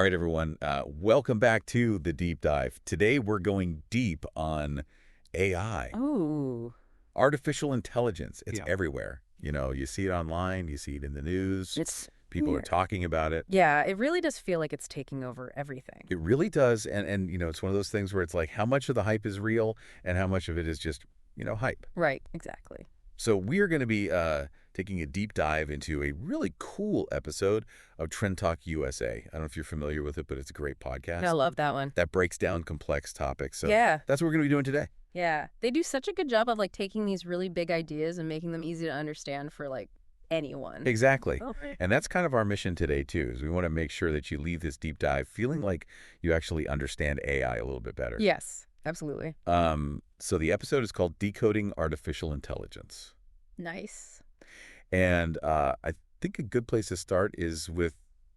All right, everyone. Welcome back to the deep dive. Today, we're going deep on AI, Oh, artificial intelligence. It's Yeah. everywhere. You know, you see it online, you see it in the news. it's People are weird. talking about it. Yeah, it really does feel like it's taking over everything. It really does. And you know, it's one of those things where it's like how much of the hype is real and how much of it is just, hype. Right, exactly. So we are going to be taking a deep dive into a really cool episode of TrendTalk USA. I don't know if you're familiar with it, but it's a great podcast. I love that one. That breaks down complex topics. So Yeah, that's what we're going to be doing today. yeah. They do such a good job of like taking these really big ideas and making them easy to understand for like anyone. Exactly. Oh, And that's kind of our mission today, too, is we want to make sure that you leave this deep dive feeling like you actually understand AI a little bit better. yes, absolutely. So the episode is called Decoding Artificial Intelligence. Nice. And I think a good place to start is with,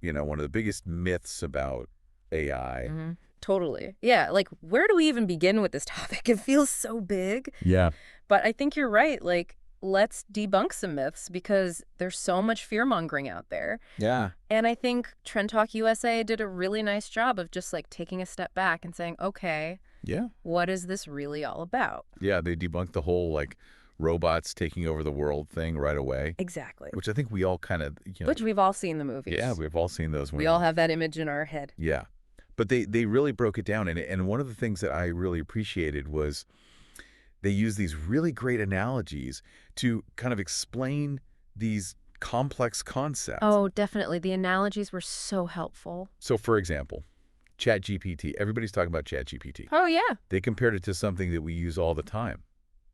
one of the biggest myths about AI. Mm-hmm. Totally. Yeah, like where do we even begin with this topic? It feels so big. Yeah. But I think you're right. Like, let's debunk some myths because there's so much fear-mongering out there. Yeah. And I think Trend Talk USA did a really nice job of just like taking a step back and saying, okay, Yeah. what is this really all about? Yeah, they debunked the whole, robots taking over the world thing right away, Exactly. which I think we all kind of, Which we've all seen the movies. yeah, we've all seen those. We all have that image in our head. Yeah. But they really broke it down. And one of the things that I really appreciated was they used these really great analogies to kind of explain these complex concepts. Oh, definitely. The analogies were so helpful. So, for example, ChatGPT. Everybody's talking about ChatGPT. Oh, yeah. They compared it to something that we use all the time,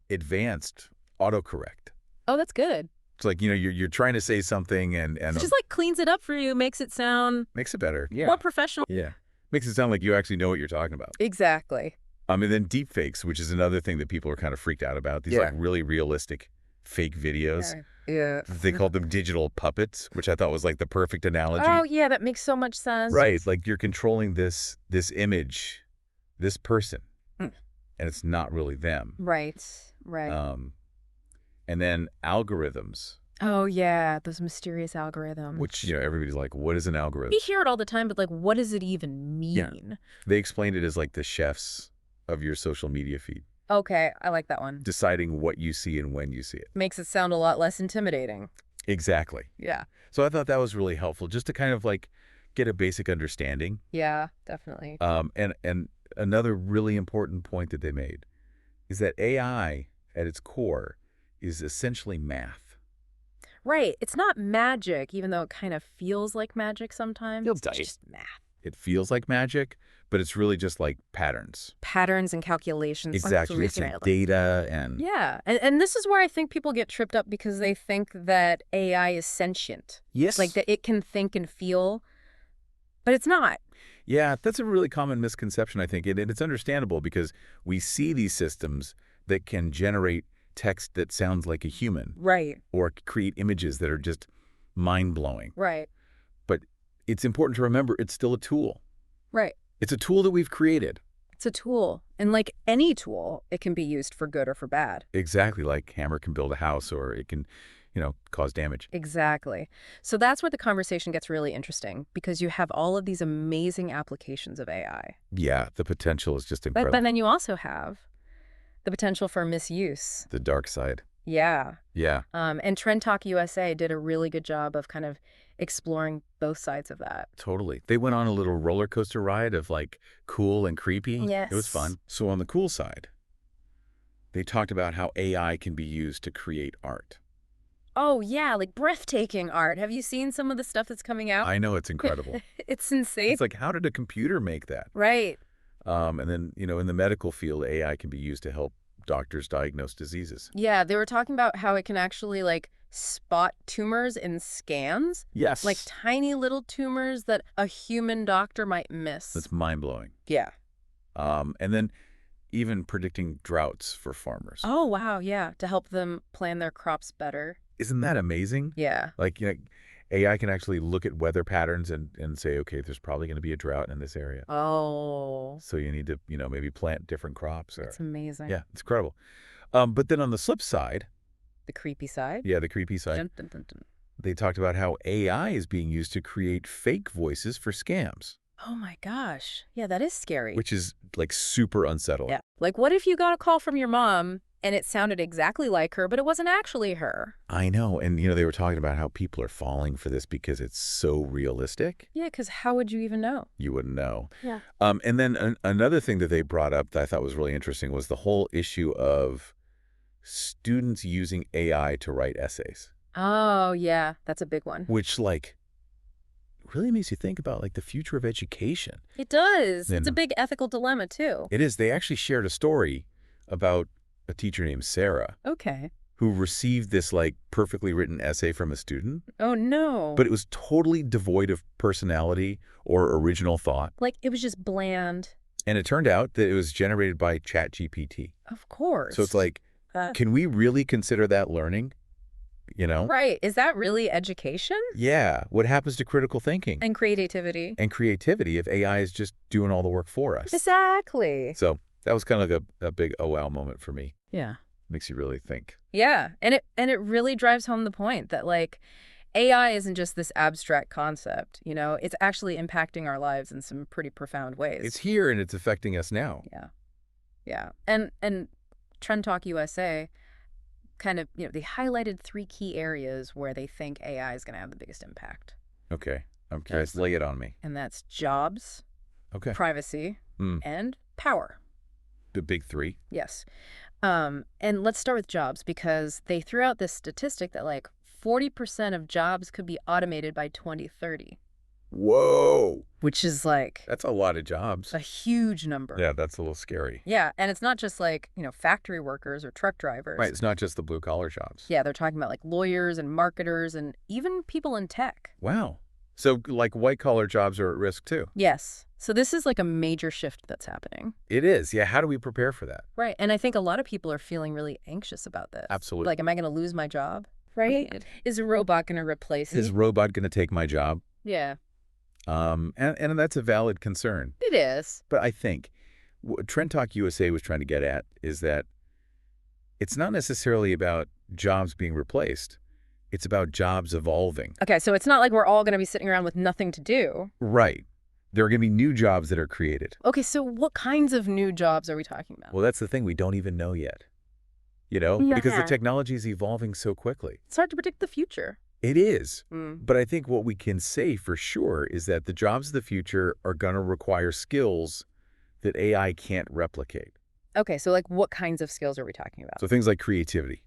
advanced autocorrect. Oh, that's good. It's like, you're trying to say something and It just like cleans it up for you, makes it sound makes it better. Yeah. more professional. Yeah. Makes it sound like you actually know what you're talking about. Exactly. And then deepfakes, which is another thing that people are kind of freaked out about. These Yeah. like really realistic fake videos. Yeah. They called them digital puppets, which I thought was like the perfect analogy. Oh, yeah, that makes so much sense. Right. Like you're controlling this image, this person, Mm. and it's not really them. Right, right. And then algorithms, Oh, yeah, those mysterious algorithms. which, everybody's like, what is an algorithm? We hear it all the time, but like, what does it even mean? They explained it as like the chefs of your social media feed, Okay, I like that one. deciding what you see and when you see it. Makes it sound a lot less intimidating. Exactly. Yeah. So I thought that was really helpful just to kind of like get a basic understanding. Yeah, definitely. And another really important point that they made is that AI at its core is essentially math. Right. It's not magic, even though it kind of feels like magic sometimes. Feels It's tight. just math. It feels like magic, but it's really just like patterns. Patterns and calculations. Exactly. It's like data and Yeah. And this is where I think people get tripped up because they think that AI is sentient. yes. Like that it can think and feel, but it's not. Yeah, that's a really common misconception, I think. And it's understandable because we see these systems that can generate text that sounds like a human Right. or create images that are just mind-blowing. Right. But it's important to remember it's still a tool. Right. It's a tool that we've created. It's a tool. And like any tool, it can be used for good or for bad. Exactly, like hammer can build a house or it can, cause damage. Exactly. So that's where the conversation gets really interesting because you have all of these amazing applications of AI. Yeah, the potential is just But incredible. then you also have the potential for misuse. The dark side. Yeah. Yeah. And Trend Talk USA did a really good job of kind of exploring both sides of that. Totally. They went on a little roller coaster ride of like cool and creepy. Yes. It was fun. So on the cool side, they talked about how AI can be used to create art. Oh, yeah, like breathtaking art. Have you seen some of the stuff that's coming out? I know, it's incredible. It's insane. It's like, how did a computer make that? Right. And then, in the medical field, AI can be used to help doctors diagnose diseases. Yeah, they were talking about how it can actually like spot tumors in scans. Yes. Like tiny little tumors that a human doctor might miss. That's mind-blowing. Yeah. And then even predicting droughts for farmers. Oh, wow, yeah, to help them plan their crops better. Isn't that amazing? Yeah. Like, AI can actually look at weather patterns and say, okay, there's probably going to be a drought in this area. Oh, So you need to, maybe plant different crops. that's amazing. Yeah, it's incredible. But then on the flip side, The creepy side. yeah, the creepy side, Dun, dun, dun, dun. they talked about how AI is being used to create fake voices for scams. Oh my gosh. Yeah, that is scary. which is like super unsettling. Yeah. Like, what if you got a call from your mom and it sounded exactly like her, but it wasn't actually her? I know. And, they were talking about how people are falling for this because it's so realistic. Yeah, because how would you even know? You wouldn't know. Yeah. And then another thing that they brought up that I thought was really interesting was the whole issue of students using AI to write essays, Oh, yeah. That's a big one. which like really makes you think about like the future of education. It does. It's a And big ethical dilemma, too. it is. They actually shared a story about a teacher named Sarah Okay. who received this like perfectly written essay from a student, Oh, no. but it was totally devoid of personality or original thought. Like, it was just bland. And it turned out that it was generated by ChatGPT. Of course. So it's like, can we really consider that learning? Right. Is that really education? Yeah. What happens to critical thinking And creativity. and creativity if AI is just doing all the work for us? Exactly. So that was kind of like a big oh wow moment for me. Yeah. Makes you really think. Yeah. And it really drives home the point that, like, AI isn't just this abstract concept, it's actually impacting our lives in some pretty profound ways. It's here and it's affecting us now. Yeah. Yeah. And TrendTalk USA kind of, they highlighted 3 key areas where they think AI is going to have the biggest impact. Okay. I'm curious. Yes. Lay it on me. And that's jobs, Okay. privacy, Mm. and power. The big 3. Yes. And let's start with jobs because they threw out this statistic that like 40% of jobs could be automated by 2030, Whoa. which is like That's a lot of jobs. a huge number. Yeah, that's a little scary. Yeah, and it's not just like, factory workers or truck drivers. Right. It's not just the blue collar jobs. Yeah, they're talking about like lawyers and marketers and even people in tech. Wow. So like white collar jobs are at risk too. Yes. So this is like a major shift that's happening. It is. Yeah. How do we prepare for that? Right. And I think a lot of people are feeling really anxious about this. Absolutely. Like, am I going to lose my job? Right. Is a robot going to replace me? Is robot going to take my job? Yeah, And that's a valid concern. it is. But I think what Trend Talk USA was trying to get at is that it's not necessarily about jobs being replaced. It's about jobs evolving. Okay, so it's not like we're all going to be sitting around with nothing to do. Right. There are going to be new jobs that are created. Okay, so what kinds of new jobs are we talking about? Well, that's the thing. We don't even know yet. Because the Yeah. technology is evolving so quickly. It's hard to predict the future. It is. Mm. But I think what we can say for sure is that the jobs of the future are going to require skills that AI can't replicate. Okay, so like what kinds of skills are we talking about? So things like creativity,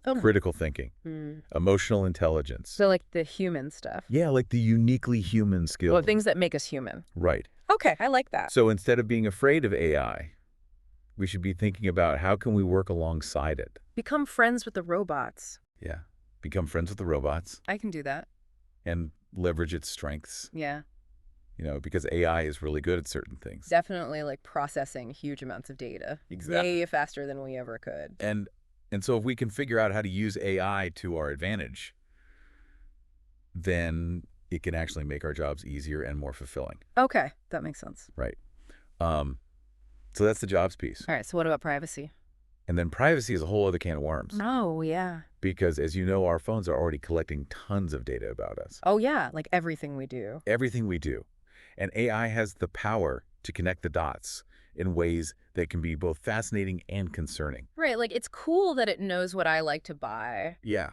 Oh. critical thinking, Mm. emotional intelligence. So like the human stuff. Yeah, like the uniquely human skills. Well, things that make us human. Right. Okay, I like that. So instead of being afraid of AI, we should be thinking about how can we work alongside it. Become friends with the robots. Yeah. Become friends with the robots I can do that. and leverage its strengths, Yeah. because AI is really good at certain things. Definitely like processing huge amounts of data. Exactly. Way faster than we ever could. And so if we can figure out how to use AI to our advantage, then it can actually make our jobs easier and more fulfilling. Okay, that makes sense. Right. So that's the jobs piece. All right, so what about privacy? And then privacy is a whole other can of worms. Oh, yeah. Because as you know, our phones are already collecting tons of data about us. Oh, yeah, like everything we do. Everything we do. And AI has the power to connect the dots in ways that can be both fascinating and concerning. Right, like it's cool that it knows what I like to buy. Yeah,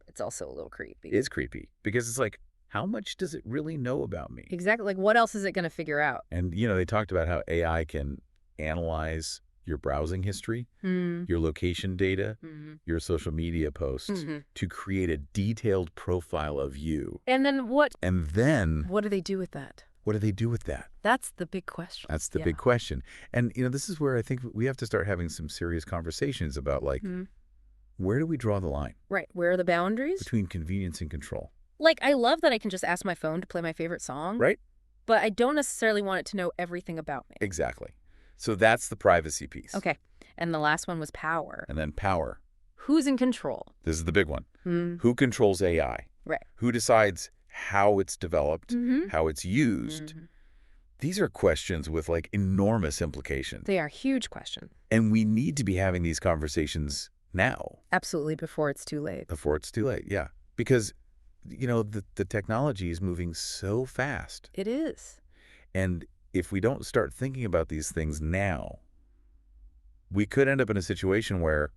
It's also a little creepy. it is creepy because it's like, how much does it really know about me? Exactly. Like what else is it going to figure out? And, they talked about how AI can analyze your browsing history, your location data, your social media posts to create a detailed profile of you. And then what And then do they do with that? what do they do with that? That's the big question. That's the Yeah. big question. And, this is where I think we have to start having some serious conversations about, like, where do we draw the line Right. Where are the boundaries? between convenience and control? Like, I love that I can just ask my phone to play my favorite song. Right? But I don't necessarily want it to know everything about me. Exactly. So that's the privacy piece. Okay. And the last one was power. And then power. Who's in control? This is the big one. Mm. Who controls AI? Right. Who decides how it's developed, Mm-hmm. how it's used? These are questions with like enormous implications. They are huge questions. And we need to be having these conversations now Absolutely, before it's too late. before it's too late. Yeah. Because, the technology is moving so fast. It is. And if we don't start thinking about these things now, we could end up in a situation where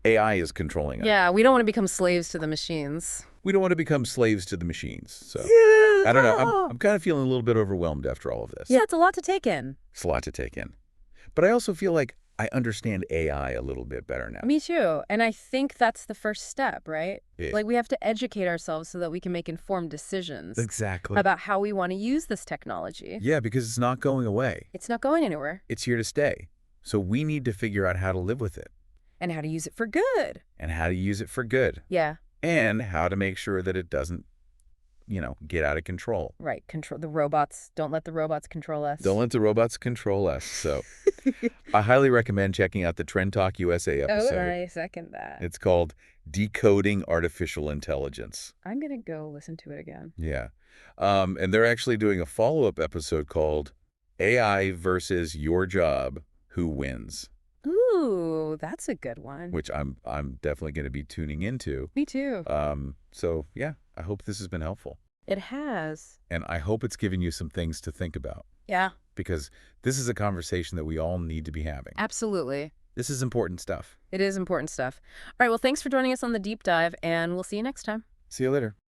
AI is controlling us. Yeah, we don't want to become slaves to the machines. We don't want to become slaves to the machines. So Yeah. I don't know. I'm kind of feeling a little bit overwhelmed after all of this. Yeah, it's a lot to take in. It's a lot to take in. But I also feel like I understand AI a little bit better now. Me too. And I think that's the first step, right? Yeah. Like, we have to educate ourselves so that we can make informed decisions Exactly. about how we want to use this technology. Yeah, because it's not going away. It's not going anywhere. It's here to stay. So we need to figure out how to live with it. And how to use it for good. And how to use it for good. Yeah. And how to make sure that it doesn't, get out of control. Right. Control the robots. Don't let the robots control us. Don't let the robots control us. So I highly recommend checking out the TrendTalk USA episode. Oh, I second that. It's called Decoding Artificial Intelligence. I'm going to go listen to it again. Yeah. And they're actually doing a follow-up episode called AI versus Your Job, Who Wins? Ooh, that's a good one. Which I'm definitely going to be tuning into. Me too. So, yeah, I hope this has been helpful. It has. And I hope it's given you some things to think about. Yeah. Because this is a conversation that we all need to be having. Absolutely. This is important stuff. It is important stuff. All right, well, thanks for joining us on the deep dive, and we'll see you next time. See you later.